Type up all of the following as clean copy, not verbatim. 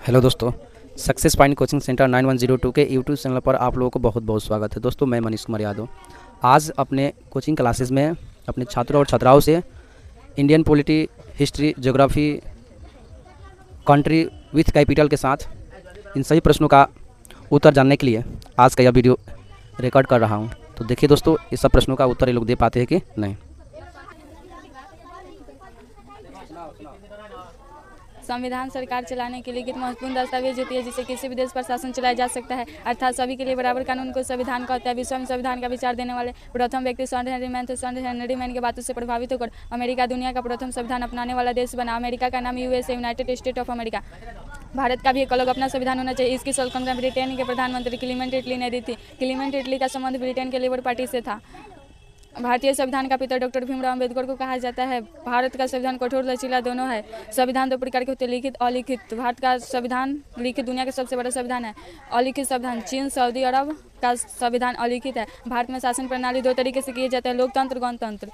Hello दोस्तों, success point coaching centre 9102 के YouTube channel पर आप लोगों को बहुत बहुत स्वागत है। दोस्तों, मैं मनीष कुमार यादव आज अपने कोचिंग क्लासेस में अपने छात्रों और छात्राओं से Indian polity, history, geography, country with capital के साथ इन सभी प्रश्नों का उत्तर जानने के लिए आज का यह वीडियो रिकॉर्ड कर रहा हूँ। तो देखिए दोस्तों, इस सब प्रश्नों का उत्तर ये लोग दे पाते हैं कि नहीं। संविधान सरकार चलाने के लिए लिखित महत्वपूर्ण दस्तावेज होती है जिससे किसी भी देश पर शासन चलाया जा सकता है, अर्थात सभी के लिए बराबर कानून को संविधान कहता है। विश्व में संविधान का विचार देने वाले प्रथम व्यक्ति सर हेनरी मैन थे। सर हेनरी मैन की बातों से प्रभावित होकर अमेरिका दुनिया का प्रथम संविधान अपनाने वाला देश बना। अमेरिका का नाम USA, United state of America. Bharat का भी एक अलग अपना संविधान होना चाहिए। इसकी कल्पना ब्रिटेन के प्रधानमंत्री क्लीमेंट इटली ने दी थी। क्लीमेंट इटली का संबंध ब्रिटेन के लेबर पार्टी से था। भारतीय संविधान का पिता डॉक्टर भीमराव अम्बेडकर को कहा जाता है। भारत का संविधान कठोर लचीला दोनों है। संविधान दो प्रकार के होते हैं, लिखित अलिखित। भारत का संविधान लिखित दुनिया का सबसे बड़ा संविधान है। अलिखित संविधान चीन, सऊदी अरब का संविधान अलिखित है। भारत में शासन प्रणाली दो तरीके से किए जाते हैं, लोकतंत्र, गणतंत्र।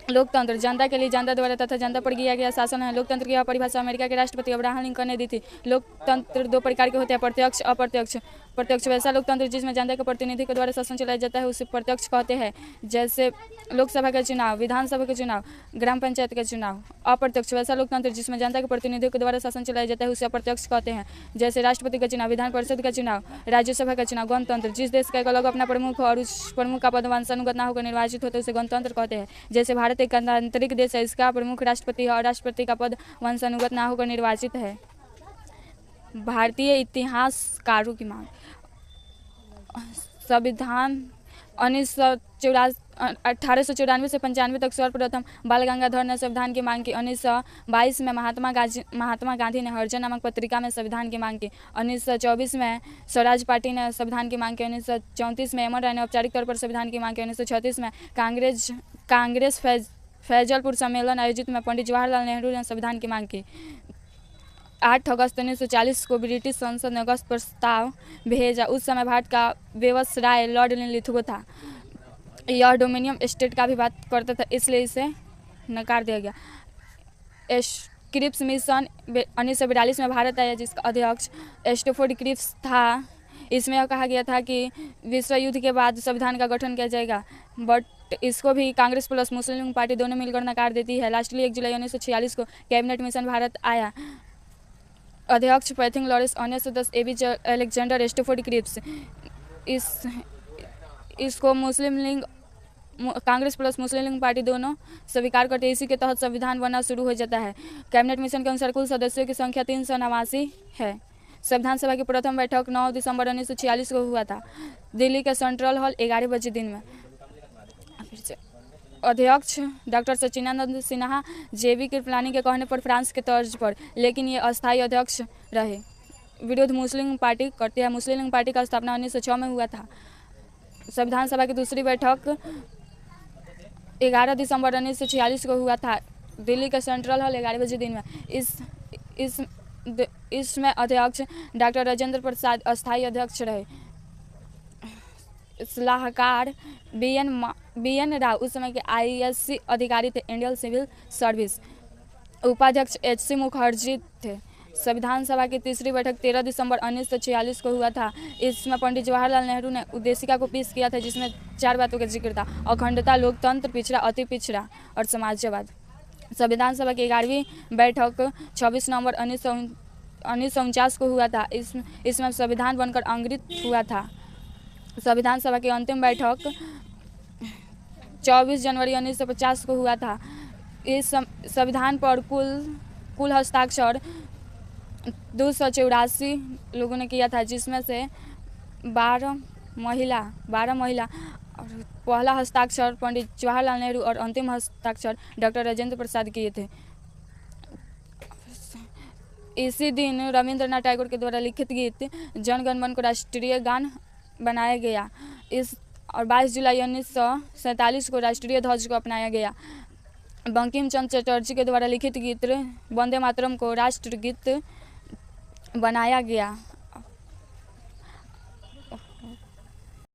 लोकतंत्र जनता के लिए, जनता द्वारा तथा जनता पर किया गया शासन है। लोकतंत्र की यह परिभाषा अमेरिका के राष्ट्रपति अब्राहम लिंकन ने दी थी। लोकतंत्र दो प्रकार के होते हैं, प्रत्यक्ष, अप्रत्यक्ष। प्रत्यक्ष वैसा लोकतंत्र जिसमें जनता के प्रतिनिधि के द्वारा शासन चलाया जाता है उसे प्रत्यक्ष कहते हैं, जैसे लोकसभा का चुनाव, विधानसभा का चुनाव, ग्राम पंचायत का चुनाव। अप्रत्यक्ष वैसा लोकतंत्र जिसमें जनता के प्रतिनिधियों के द्वारा शासन चलाया जाता है उसे अप्रत्यक्ष कहते हैं, जैसे राष्ट्रपति का चुनाव, विधान परिषद का चुनाव, राज्यसभा का चुनाव। गणतंत्र जिस देश का एक अलग अपना प्रमुख और उस प्रमुख का पद वंशानुगत न होकर निर्वाचित होता है उसे गणतंत्र कहते हैं। जैसे भारत एक गणतांत्रिक देश है, इसका प्रमुख राष्ट्रपति है और राष्ट्रपति का पद वंशानुगत न होकर निर्वाचित है। भारतीय इतिहासकारों की मांग। संविधान 1894 से 95 तक सर्वप्रथम बाल गंगाधर ने संविधान की मांग की। 1922 में महात्मा गांधी ने हरिजन नामक पत्रिका में संविधान की मांग की। 1924 में स्वराज पार्टी ने संविधान की मांग की। 1934 में एमएन राय ने औपचारिक तौर पर संविधान की मांग की। 1936 में कांग्रेस फैजलपुर सम्मेलन आयोजित में पंडित जवाहरलाल नेहरू ने संविधान की मांग की। 8 अगस्त 1940 को ब्रिटिश संसद ने अगस्त प्रस्ताव भेजा। उस समय भारत का वायसराय लॉर्ड लिथुगो था। यह डोमिनियन स्टेट का भी बात करता था, इसलिए इसे नकार दिया गया। क्रिप्स मिशन 1942 में भारत आया जिसका अध्यक्ष स्टैफोर्ड क्रिप्स था। इसमें यह कहा गया था कि विश्व युद्ध के बाद संविधान का गठन किया जाएगा, बट इसको भी कांग्रेस प्लस मुस्लिम लीग पार्टी दोनों मिलकर नकार देती है। लास्टली 1 जुलाई 1946 को कैबिनेट मिशन भारत आया। अध्यक्ष पैथिंग लॉरेंस, अन्य सदस्य एबी अलेक्जेंडर, स्टैफोर्ड क्रिप्स। इसको मुस्लिम लीग, कांग्रेस प्लस मुस्लिम लीग पार्टी दोनों स्वीकार करते हैं। इसी के तहत संविधान बनना शुरू हो जाता है। कैबिनेट मिशन के अनुसार कुल सदस्यों की संख्या 389 है। संविधान सभा की प्रथम बैठक 9 दिसंबर 1946 को हुआ था, दिल्ली के सेंट्रल हॉल 11 बजे दिन में। अध्यक्ष डॉक्टर सच्चिदानंद सिन्हा, जेबी कृपलानी के कहने पर फ्रांस के तर्ज पर, लेकिन ये अस्थायी अध्यक्ष रहे। विरोध मुस्लिम पार्टी करती है। मुस्लिम लीग पार्टी का स्थापना 1906 में हुआ था। संविधान सभा की दूसरी बैठक 11 दिसंबर 1946 को हुआ था, दिल्ली के सेंट्रल हॉल 11 बजे दिन में। इसमें अध्यक्ष डॉक्टर राजेंद्र प्रसाद अस्थायी अध्यक्ष रहे। सलाहकार बी एन राव उस समय के ISC अधिकारी थे, इंडियन सिविल सर्विस। उपाध्यक्ष HC मुखर्जी थे। संविधान सभा की तीसरी बैठक 13 दिसंबर 1946 को हुआ था। इसमें पंडित जवाहरलाल नेहरू ने उद्देशिका को पेश किया था, जिसमें 4 बातों का जिक्र था: अखंडता, लोकतंत्र, पिछड़ा, अति पिछड़ा और समाजवाद। संविधान सभा की 11वीं बैठक 26 नवंबर 1949 को हुआ था। इसमें संविधान बनकर अंकित हुआ था। संविधान सभा की अंतिम बैठक 24 जनवरी 1950 को हुआ था। इस संविधान पर कुल हस्ताक्षर 284 लोगों ने किया था, जिसमें से 12 महिला और पहला हस्ताक्षर पंडित जवाहरलाल नेहरू और अंतिम हस्ताक्षर डॉक्टर राजेंद्र प्रसाद किए थे। इसी दिन रविंद्रनाथ टैगोर के द्वारा लिखित गीत जन गण मन को राष्ट्रीय गान बनाया गया। 22 जुलाई 1947 को राष्ट्रीय ध्वज को अपनाया गया। बंकिम चंद्र चटर्जी के द्वारा लिखित गीत वंदे मातरम को राष्ट्रगीत बनाया गया।